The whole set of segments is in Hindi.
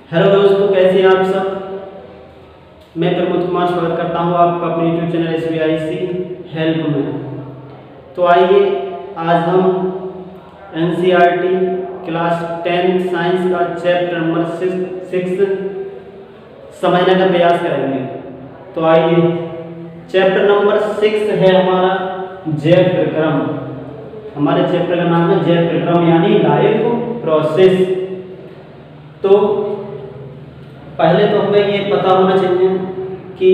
हेलो दोस्तों, कैसे हैं आप सब। मैं प्रमोद कुमार स्वागत करता हूं आपका अपने यूट्यूब चैनल SBIC हेल्प में। तो आइए आज हम NCERT क्लास 10 साइंस का चैप्टर नंबर 6 समझने का प्रयास करेंगे। तो आइए, चैप्टर नंबर 6 है हमारा जैव प्रक्रम। हमारे चैप्टर का नाम है जैव प्रक्रम यानी लाइफ प्रोसेस। तो पहले तो हमें ये पता होना चाहिए कि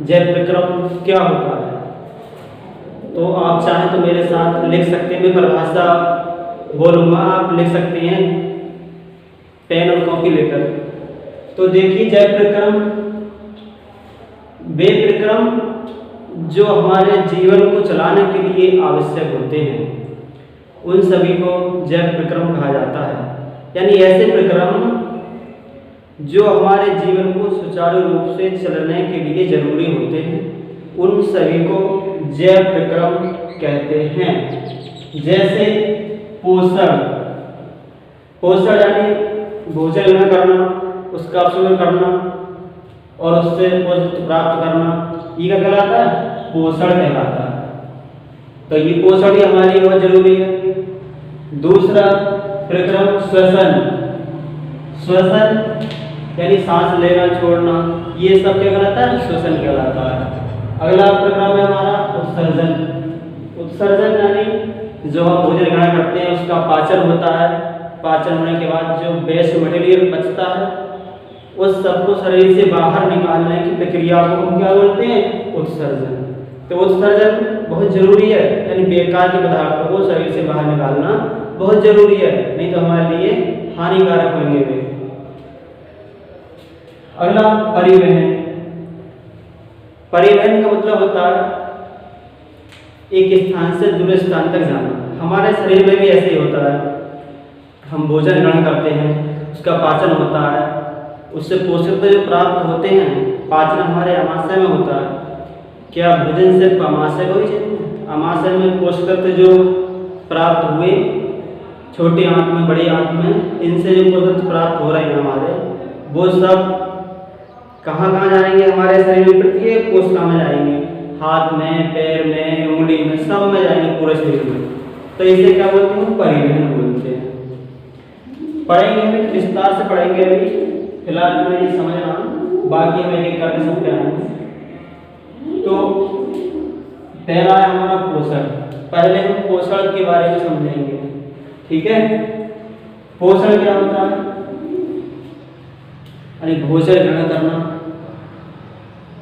जैव प्रक्रम क्या होता है। तो आप चाहें तो मेरे साथ लिख सकते हैं, मैं परिभाषा बोलूँगा, आप लिख सकते हैं पेन और कॉपी लेकर। तो देखिए, जैव प्रक्रम वे प्रक्रम जो हमारे जीवन को चलाने के लिए आवश्यक होते हैं, उन सभी को जैव प्रक्रम कहा जाता है। यानी ऐसे प्रक्रम जो हमारे जीवन को सुचारू रूप से चलने के लिए जरूरी होते हैं, उन सभी को जैव प्रक्रम कहते हैं। जैसे पोषण यानी भोजन ग्रहण करना, उसका अवशोषण करना और उससे पोषण प्राप्त करना, ये क्या कहलाता है? पोषण कहलाता है। तो ये पोषण ही हमारे लिए बहुत जरूरी है। दूसरा प्रक्रम श्वसन यानी सांस लेना छोड़ना, ये सब क्या कहलाता है? श्वसन कहलाता है। अगला प्रक्रम है हमारा उत्सर्जन यानी जो हम भोजन ग्रहण करते हैं उसका पाचन होता है। पाचन होने के बाद जो वेस्ट मटेरियल बचता है, उस सबको शरीर से बाहर निकालने की प्रक्रिया को हम क्या बोलते हैं? उत्सर्जन। तो उत्सर्जन बहुत जरूरी है, यानी बेकार के पदार्थों को शरीर से बाहर निकालना बहुत जरूरी है, नहीं तो हमारे लिए हानिकारक होंगे वे। अगला परिवहन का मतलब होता है एक स्थान से दूसरे स्थान तक जाना। हमारे शरीर में भी ऐसे ही होता है। हम भोजन ग्रहण करते हैं, उसका पाचन होता है, उससे पोषक तत्व जो प्राप्त होते हैं, पाचन हमारे आमाशय में होता है। क्या भोजन सिर्फ आमाशय को ही? आमाशय में पोषक तत्व जो प्राप्त हुए छोटी आंत में, बड़ी आंत में, इनसे जो पोषक तत्व प्राप्त हो रहे हैं हमारे, वो सब कहाँ जाएंगे? हमारे शरीर में प्रत्येक कोशिका में जाएंगे, हाथ में, पैर में, उंगली में, सब में जाएंगे, पूरे शरीर में। तो इसे क्या बोलते हैं? परिवहन बोलते हैं। पढ़ेंगे, हमें विस्तार से पढ़ेंगे। अभी फिलहाल में ये समझना, बाकी हमें एक करने सकते हैं। तो पहला है हमारा पोषण। पहले हम पोषण के बारे में समझेंगे, ठीक है? पोषण क्या होता है? यानी भोजन ग्रहण करना,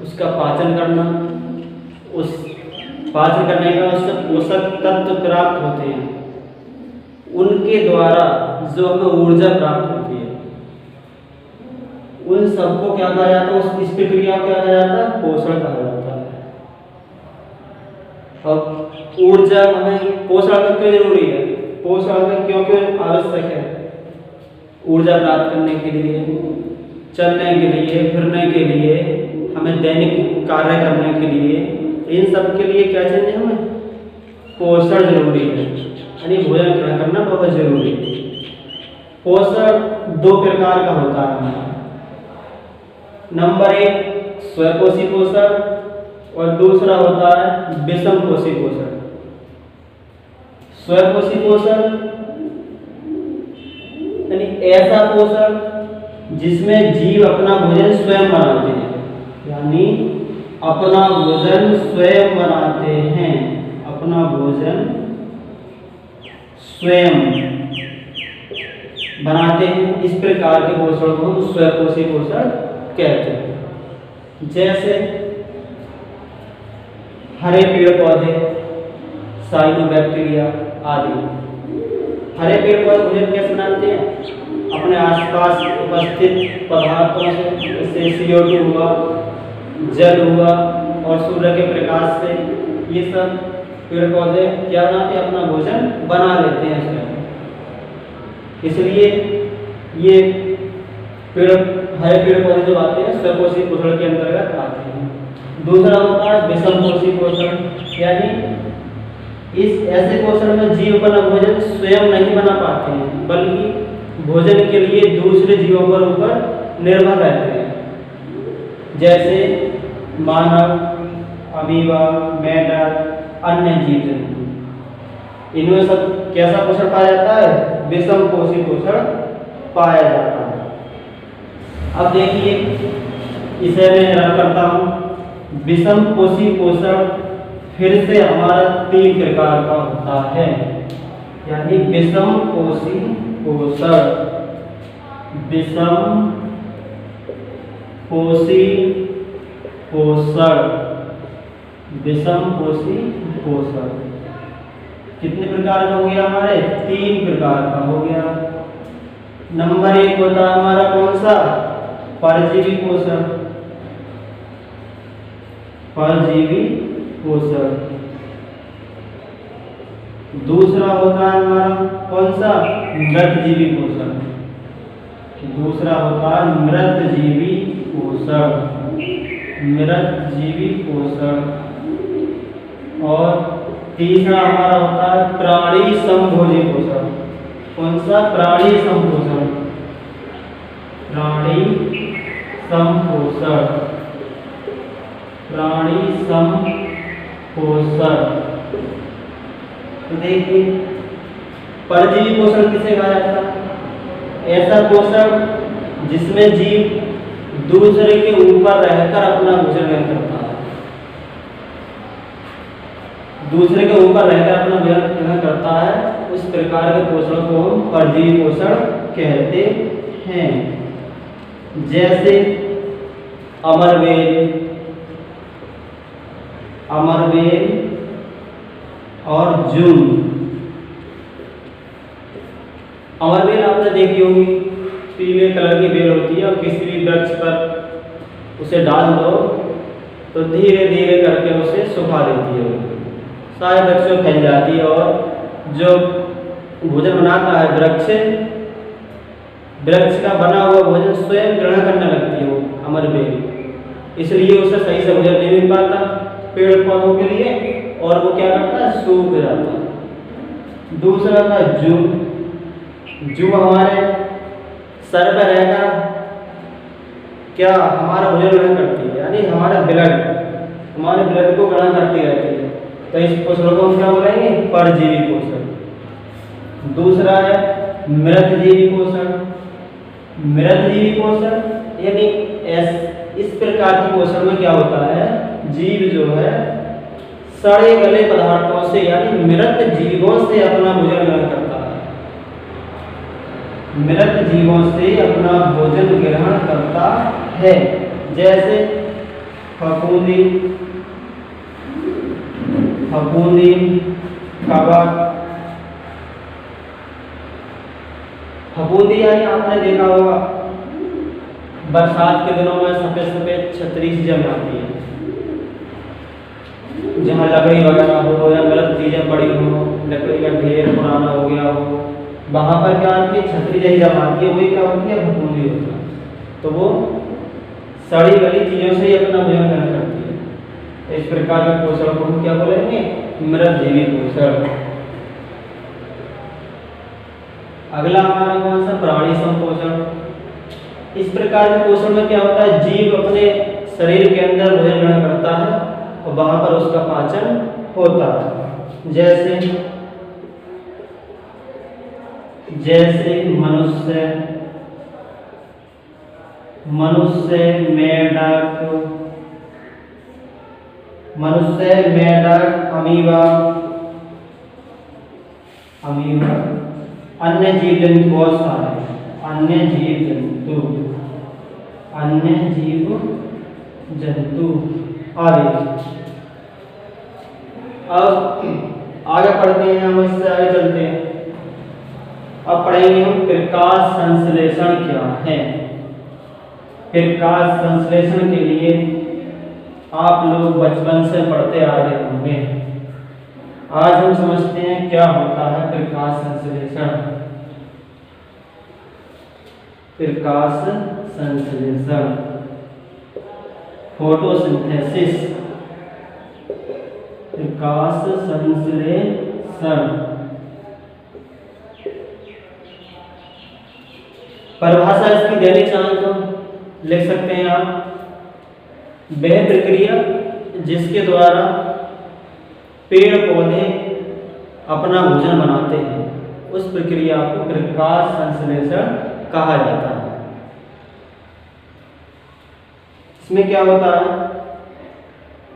उसका पाचन करना, उस पाचन करने का उससे पोषक तत्व प्राप्त होते हैं, उनके द्वारा जो हमें ऊर्जा प्राप्त होती है, उन सबको क्या कहा जाता है? इस प्रक्रिया को क्या कहा जाता है? पोषण कहा जाता है। अब ऊर्जा हमें पोषण में क्यों जरूरी है? पोषण में क्यों आवश्यक है? ऊर्जा प्राप्त करने के लिए, चलने के लिए, फिरने के लिए, हमें दैनिक कार्य करने के लिए, इन सब के लिए क्या चाहिए? हमें पोषण जरूरी है, यानी भोजन ग्रहण करना बहुत जरूरी है। पोषण दो प्रकार का होता है। नंबर 1 स्वयंपोषी पोषण और दूसरा होता है विषमपोषी पोषण। स्वयंपोषी पोषण यानी ऐसा पोषण जिसमें जीव अपना भोजन स्वयं बनाते हैं, यानी अपना भोजन स्वयं बनाते हैं, अपना भोजन स्वयं बनाते हैं। इस प्रकार के पोषण को हम स्वयंपोषी पोषण कहते हैं। जैसे हरे पेड़ पौधे, साइनोबैक्टीरिया आदि। हरे पेड़ पौधे भोजन कैसे बनाते हैं? अपने आसपास उपस्थित पदार्थों से, जैसे CO2 हुआ, जल हुआ और सूर्य के प्रकाश से, ये सब पेड़ पौधे क्या बनाते हैं? अपना भोजन बना लेते हैं स्वयं। इसलिए ये हरे पेड़ पौधे जो आते हैं स्वयंपोषी पोषण के अंतर्गत आते हैं। दूसरा होता है विषमपोषी पोषण, यानी इस ऐसे पोषण में जीव अपना भोजन स्वयं नहीं बना पाते हैं, बल्कि भोजन के लिए दूसरे जीवों पर ऊपर निर्भर रहते हैं, जैसे मानव, अमीबा, मेंढक, अन्य जीव जंतु। इनमें सब कैसा पोषण पाया जाता है? विषम पोषी पोषण पाया जाता है। अब देखिए, इसे मैं रन करता हूँ। विषम पोषी पोषण फिर से हमारा 3 प्रकार का होता है, यानी विषम पोषी पोषण, विषम पोषी पोषण, विषम पोषी पोषण कितने प्रकार का हो गया? हमारे 3 प्रकार का हो गया। नंबर 1 होता है हमारा कौन सा? परजीवी पोषण, परजीवी पोषण। दूसरा होता है हमारा कौन सा? मृतजीवी पोषण। दूसरा होता है मृतजीवी पोषण, मृतजीवी पोषण। और तीसरा हमारा होता है प्राणी समभोजी पोषण। कौन सा? प्राणी समपोषण, प्राणी समपोषण, प्राणी समपोषण। तो देखिए, परजीवी पोषण किसे कहा जाता है? ऐसा पोषण जिसमें जीव दूसरे के ऊपर रहकर अपना भोजन ग्रहण करता है, दूसरे के ऊपर रहकर अपना भोजन ग्रहण करता है, उस प्रकार के पोषण को हम परजीवी पोषण कहते हैं। जैसे अमरबेल, अमरबेल और जून। अमरबेल आपने देखी होगी, पीले कलर की बेल होती है और किसी भी वृक्ष पर उसे डाल दो तो धीरे धीरे करके उसे सुखा देती है, सारे वृक्ष में फैल जाती है और जो भोजन बनाता है वृक्ष, वृक्ष का बना हुआ भोजन स्वयं ग्रहण करने लगती है वो अमरबेल। इसलिए उसे सही से भोजन नहीं मिल पाता पेड़ पौधों के लिए, और वो क्या करता है? सूख जाता है। दूसरा था जू। जू हमारे सर पर रहकर क्या हमारा भोजन ग्रहण करती है, यानी हमारा ब्लड, हमारे ब्लड को ग्रहण करती रहती है। तो इस पोषण को हम क्या बोलेंगे? परजीवी पोषण। दूसरा है मृतजीवी पोषण। मृतजीवी पोषण यानी इस प्रकार की पोषण में क्या होता है? जीव जो है सड़े गले पदार्थों से, यानी मृत जीवों से अपना भोजन ग्रहण करता है, मृत जीवों से अपना भोजन ग्रहण करता है। जैसे फफूंदी, फफूंदी, कवक। फफूंदी यानी आपने देखा होगा बरसात के दिनों में सफेद सफेद छतरी सी जम जाती है, जहाँ लकड़ी वगैरह हो या गलत चीजें पड़ी हो, लकड़ी का ढेर पुराना हो गया हो, वहां पर क्या आती है? छतरी जही जम आती है, वही क्या होती है? फफूंदी होती है। तो वो सड़ी गली चीजों से ही अपना भोजन ग्रहण करती है। तो इस प्रकार के पोषण को हम क्या बोलेंगे? मृतजीवी पोषण। अगला हमारा कौन सा? प्राणी संपोषण। इस प्रकार के पोषण में क्या होता है? जीव अपने शरीर के अंदर भोजन ग्रहण करता है और वहां पर उसका पाचन होता है। जैसे मनुष्य, मेंढक, अमीबा, अन्य जीव जंतु, बहुत सारे अन्य जीव जंतु आदि। अब आगे पढ़ते हैं, हम इससे आगे चलते हैं। अब पढ़ेंगे हम प्रकाश संश्लेषण क्या है। प्रकाश संश्लेषण के लिए आप लोग बचपन से पढ़ते आ रहे होंगे। आज हम समझते हैं क्या होता है प्रकाश संश्लेषण। प्रकाश संश्लेषण, फोटोसिंथेसिस। प्रकाश संश्लेषण परिभाषा इसकी देनी चाहें तो लिख सकते हैं आप, वह प्रक्रिया जिसके द्वारा पेड़ पौधे अपना भोजन बनाते हैं उस प्रक्रिया को प्रकाश संश्लेषण कहा जाता है। इसमें क्या होता है,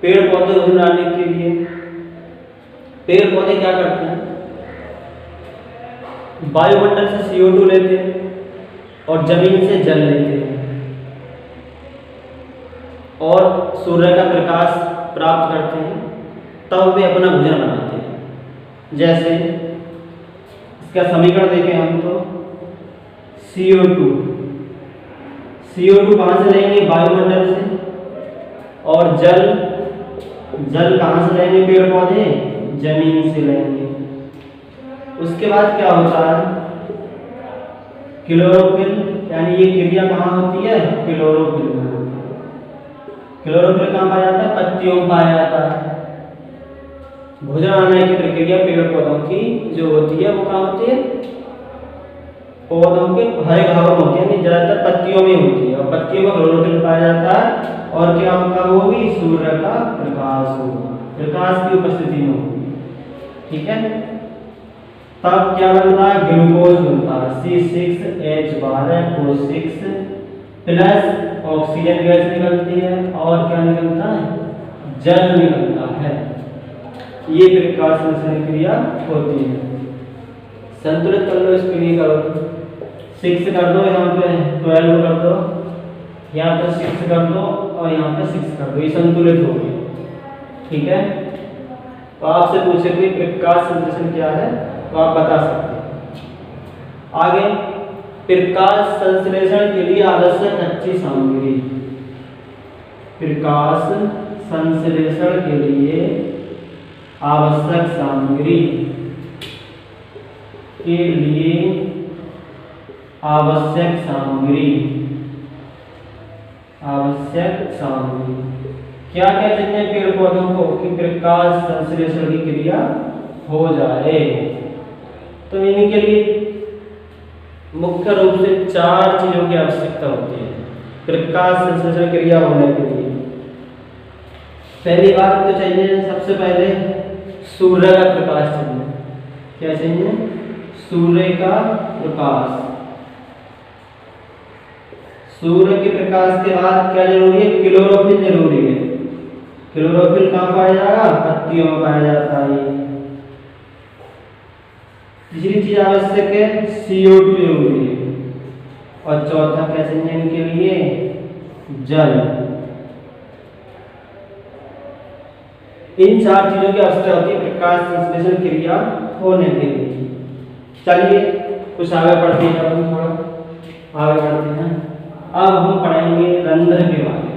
पेड़ पौधे भोजन बनाने के लिए पेड़ पौधे क्या करते हैं, वायुमंडल से CO2 लेते हैं और जमीन से जल लेते हैं और सूर्य का प्रकाश प्राप्त करते हैं, तब वे अपना भोजन बनाते हैं। जैसे इसका समीकरण देखें हम तो CO2 कहाँ से लेंगे, वायुमंडल से, और जल कहाँ से लेंगे, पेड़ पौधे जमीन से लेंगे। उसके बाद क्या होता है, क्लोरोफिल, यानी ये क्रिया कहाँ होती है, क्लोरोफिल में होती है। क्लोरोफिल कहाँ पाया जाता है, पत्तियों में पाया जाता है। भोजन बनाने की प्रक्रिया पेड़ पौधों की जो होती है वो कहाँ होती है, पौधों के हरे भागों में होती है, ज्यादातर पत्तियों में होती है और पत्तियों में क्लोरोफिल पाया जाता है। और क्या कब होगी, सूर्य का प्रकाश होगा, प्रकाश की उपस्थिति में होगी, ठीक है। तब क्या बनता है, ग्लूकोज बनता है, C6H12O6 प्लस ऑक्सीजन गैस निकलती है और क्या निकलता है, जल निकलता है। ये प्रकाश संश्लेषण क्रिया होती है। संतुलित कर लो इस क्रिया का, 6 कर दो, यहाँ पे 12 कर दो, यहाँ पे 6 कर दो और यहाँ पे 6 कर दो, ये संतुलित हो गई, ठीक है। तो आपसे पूछे कोई प्रकाश संश्लेषण क्या है तो आप बता सकते हैं। आगे, प्रकाश संश्लेषण के लिए आवश्यक कच्ची सामग्री, प्रकाश संश्लेषण के लिए आवश्यक सामग्री के लिए आवश्यक सामग्री क्या क्या चाहिए पेड़ पौधों को कि प्रकाश संश्लेषण की क्रिया हो जाए। तो इनके लिए मुख्य रूप से 4 चीजों की आवश्यकता होती है प्रकाश संश्लेषण क्रिया होने के लिए। पहली बात तो चाहिए, सबसे पहले सूर्य का प्रकाश चाहिए। क्या चाहिए, सूर्य का प्रकाश। सूर्य के प्रकाश के बाद क्या जरूरी है, क्लोरोफिल जरूरी है। क्लोरोफिल कहाँ पाया जाएगा, पत्तियों में पाया जाता है। तीसरी चीज आवश्यक है, CO2 जरूरी है। और चौथा क्या चाहिए इनके लिए, जल। इन 4 चीजों की आवश्यकता होती है प्रकाश संश्लेषण क्रिया होने के लिए। चलिए कुछ आगे बढ़ते हैं, हम थोड़ा आगे बढ़ते हैं। अब हम पढ़ेंगे रंध्र के बारे में।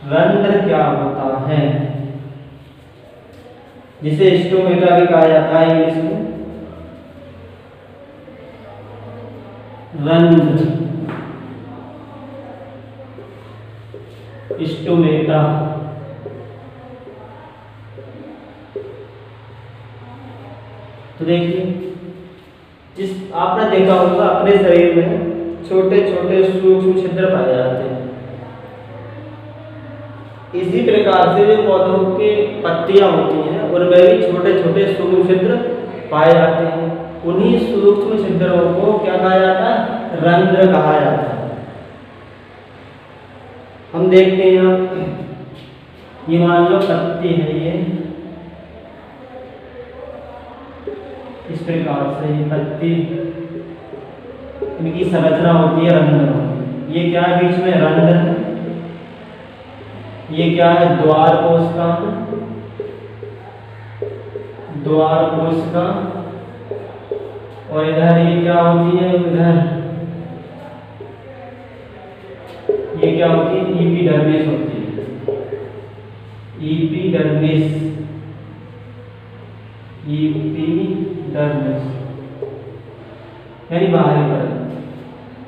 रंध्र क्या होता है, जिसे स्टोमेटा भी कहा जाता है इंग्लिश में। रंध्र, स्टोमेटा। तो देखिए, जिस आपने देखा होगा अपने शरीर में छोटे छोटे सूक्ष्म छिद्र पाए जाते हैं। इसी प्रकार से जो पौधों के पत्तियां होती हैं उनमें भी छोटे छोटे सूक्ष्म छिद्र पाए जाते हैं। उन्हीं सूक्ष्म छिद्रों को क्या कहा जाता है, रंध्र कहा जाता है। हम देखते हैं ये मान लो पत्ती है, ये इस प्रकार से ये पत्ती, इनकी संरचना होती है रंध्र। ये क्या है, बीच में रंध्र। ये क्या है, द्वार कोशिका, द्वार कोशिका। और इधर ये क्या होती है, इधर ये क्या होती है, एपिडर्मिस होती है। एपिडर्मिस, एपिडर्मिस यानी बाहरी परत।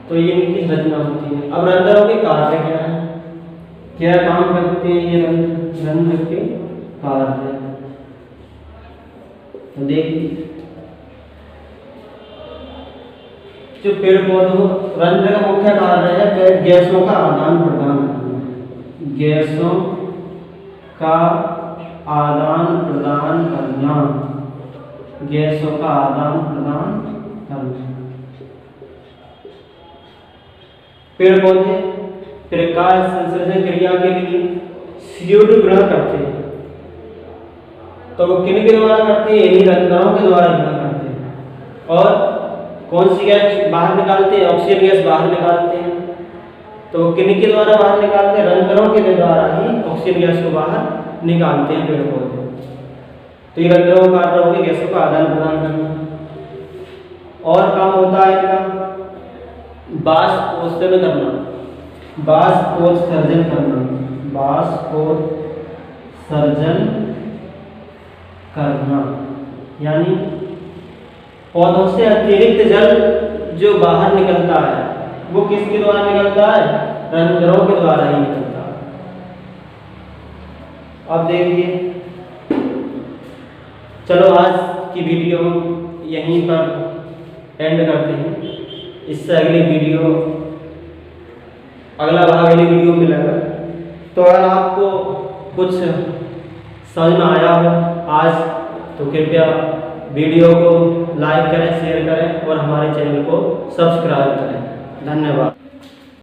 तो ये इनकी रचना होती है। अब रंध्रों के कार्य क्या है, क्या काम करते हैं ये रंध्र के कार्य। तो देखिए, जो पेड़ पौधों रंध्र का मुख्य कार्य है गैसों का आदान प्रदान करना, गैसों का आदान प्रदान करना, गैसों का आदान प्रदान करना। पेड़ पौधे प्रकाश संश्लेषण क्रिया के लिए CO2 ग्रहण करते हैं, तो वो किन के द्वारा करते हैं? इन्हीं रंध्रों के द्वारा ग्रहण करते हैं। और कौन सी गैस बाहर निकालते हैं? ऑक्सीजन गैस बाहर निकालते हैं। तो किन के द्वारा बाहर निकालते हैं? रंध्रों के द्वारा ही ऑक्सीजन गैस को बाहर निकालते हैं पेड़ पौधे। तो ये रंध्रों का कार्य हो गया गैसों का आदान प्रदान करना। और काम होता है इनका बाष्पोत्सर्जन करना, बाष्पोत्सर्जन करना, बाष्पोत्सर्जन करना, यानी पौधों से अतिरिक्त जल जो बाहर निकलता है वो किसके द्वारा निकलता है? रंध्रों के द्वारा ही निकलता है। अब देखिए, चलो आज की वीडियो यहीं पर एंड करते हैं। इससे अगली वीडियो, अगला भाग अगली वीडियो में मिलेगा। तो अगर आपको कुछ समझ में आया हो आज, तो कृपया वीडियो को लाइक करें, शेयर करें और हमारे चैनल को सब्सक्राइब करें। धन्यवाद।